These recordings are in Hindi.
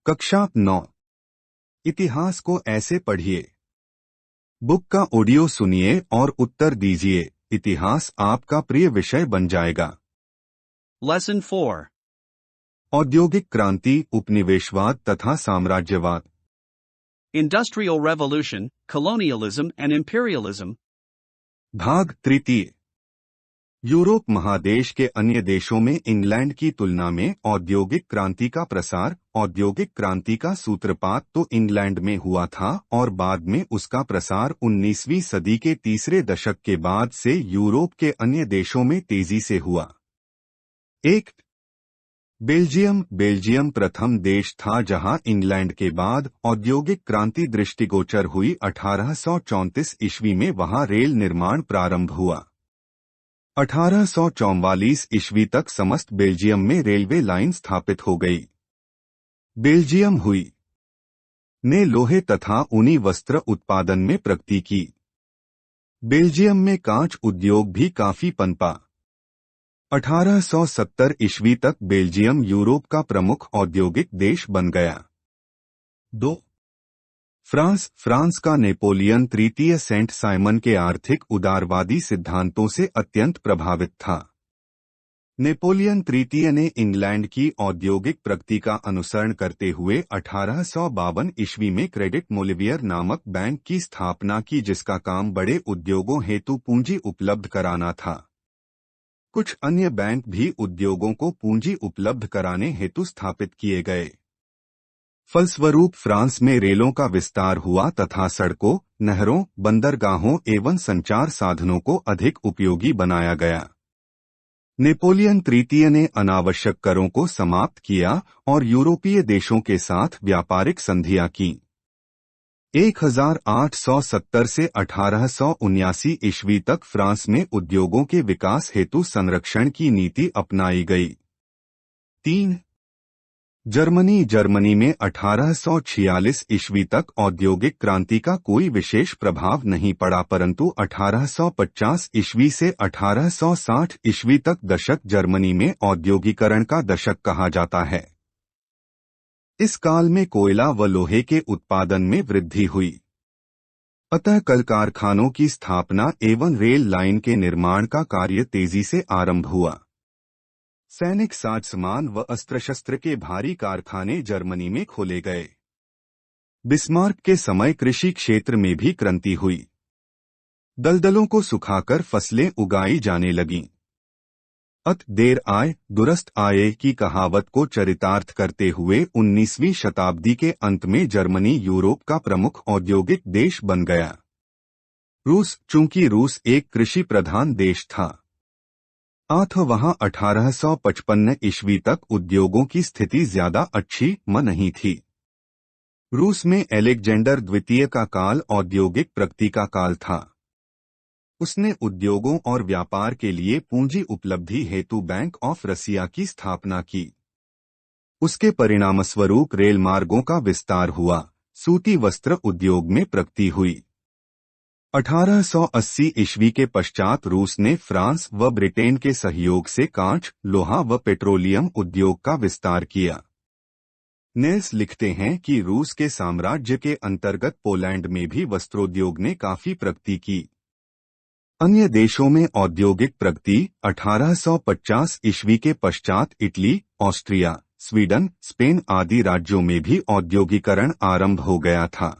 कक्षा 9। इतिहास को ऐसे पढ़िए। बुक का ऑडियो सुनिए और उत्तर दीजिए। इतिहास आपका प्रिय विषय बन जाएगा। Lesson 4. औद्योगिक क्रांति, उपनिवेशवाद तथा साम्राज्यवाद। Industrial Revolution, Colonialism and Imperialism. भाग तृतीय। यूरोप महादेश के अन्य देशों में इंग्लैंड की तुलना में औद्योगिक क्रांति का प्रसार। औद्योगिक क्रांति का सूत्रपात तो इंग्लैंड में हुआ था और बाद में उसका प्रसार 19वीं सदी के तीसरे दशक के बाद से यूरोप के अन्य देशों में तेजी से हुआ। 1. बेल्जियम प्रथम देश था जहां इंग्लैंड के बाद औद्योगिक क्रांति दृष्टिगोचर हुई। 1834 ईस्वी में वहां रेल निर्माण प्रारंभ हुआ। 1844 ईस्वी तक समस्त बेल्जियम में रेलवे लाइन स्थापित हो गई। बेल्जियम हुई ने लोहे तथा ऊनी वस्त्र उत्पादन में प्रगति की। बेल्जियम में कांच उद्योग भी काफी पनपा। 1870 ईस्वी तक बेल्जियम यूरोप का प्रमुख औद्योगिक देश बन गया। 2. फ्रांस का नेपोलियन तृतीय सेंट साइमन के आर्थिक उदारवादी सिद्धांतों से अत्यंत प्रभावित था। नेपोलियन तृतीय ने इंग्लैंड की औद्योगिक प्रगति का अनुसरण करते हुए 1852 ईस्वी में क्रेडिट मोलिवियर नामक बैंक की स्थापना की, जिसका काम बड़े उद्योगों हेतु पूंजी उपलब्ध कराना था। कुछ अन्य बैंक भी उद्योगों को पूंजी उपलब्ध कराने हेतु स्थापित किए गए। फलस्वरूप फ्रांस में रेलों का विस्तार हुआ तथा सड़कों, नहरों, बंदरगाहों एवं संचार साधनों को अधिक उपयोगी बनाया गया। नेपोलियन तृतीय ने अनावश्यक करों को समाप्त किया और यूरोपीय देशों के साथ व्यापारिक संधियां की। 1870 से 1879 ईस्वी तक फ्रांस में उद्योगों के विकास हेतु संरक्षण की नीति अपनाई गई। 3. जर्मनी में 1846 ईस्वी तक औद्योगिक क्रांति का कोई विशेष प्रभाव नहीं पड़ा, परंतु 1850 ईस्वी से 1860 ईस्वी तक दशक जर्मनी में औद्योगिकरण का दशक कहा जाता है। इस काल में कोयला व लोहे के उत्पादन में वृद्धि हुई। अतः कल कारखानों की स्थापना एवं रेल लाइन के निर्माण का कार्य तेजी से आरंभ हुआ। सैनिक साजसामान व अस्त्र-शस्त्र के भारी कारखाने जर्मनी में खोले गए। बिस्मार्क के समय कृषि क्षेत्र में भी क्रांति हुई। दलदलों को सुखाकर फसलें उगाई जाने लगीं। अत देर आए दुरुस्त आए की कहावत को चरितार्थ करते हुए 19वीं शताब्दी के अंत में जर्मनी यूरोप का प्रमुख औद्योगिक देश बन गया। चूंकि रूस एक कृषि प्रधान देश था, वहां 1855 ईस्वी तक उद्योगों की स्थिति ज्यादा अच्छी नहीं थी। रूस में अलेक्जेंडर द्वितीय का काल औद्योगिक प्रगति का काल था। उसने उद्योगों और व्यापार के लिए पूंजी उपलब्धि हेतु बैंक ऑफ रसिया की स्थापना की। उसके परिणामस्वरूप रेल मार्गों का विस्तार हुआ। सूती वस्त्र उद्योग में प्रगति हुई। 1880 ईस्वी के पश्चात रूस ने फ्रांस व ब्रिटेन के सहयोग से कांच, लोहा व पेट्रोलियम उद्योग का विस्तार किया। नेल्स लिखते हैं कि रूस के साम्राज्य के अंतर्गत पोलैंड में भी वस्त्रोद्योग ने काफी प्रगति की। अन्य देशों में औद्योगिक प्रगति 1850 ईस्वी के पश्चात इटली, ऑस्ट्रिया, स्वीडन, स्पेन आदि राज्यों में भी औद्योगिकरण आरंभ हो गया था।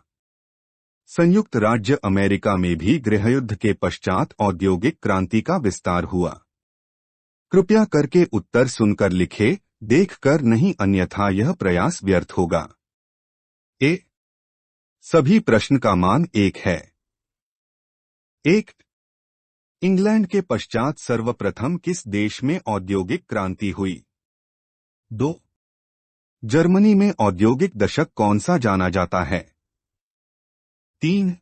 संयुक्त राज्य अमेरिका में भी गृहयुद्ध के पश्चात औद्योगिक क्रांति का विस्तार हुआ। कृपया करके उत्तर सुनकर लिखे, देखकर नहीं, अन्यथा यह प्रयास व्यर्थ होगा। ए. सभी प्रश्न का मान 1 है। 1. इंग्लैंड के पश्चात सर्वप्रथम किस देश में औद्योगिक क्रांति हुई? 2. जर्मनी में औद्योगिक दशक कौन सा जाना जाता है? 3.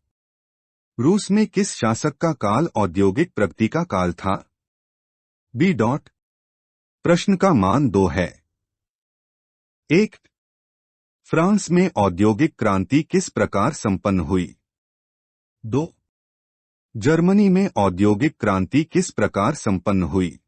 रूस में किस शासक का काल औद्योगिक प्रगति का काल था? बी. प्रश्न का मान 2 है। 1. फ्रांस में औद्योगिक क्रांति किस प्रकार संपन्न हुई? 2. जर्मनी में औद्योगिक क्रांति किस प्रकार संपन्न हुई?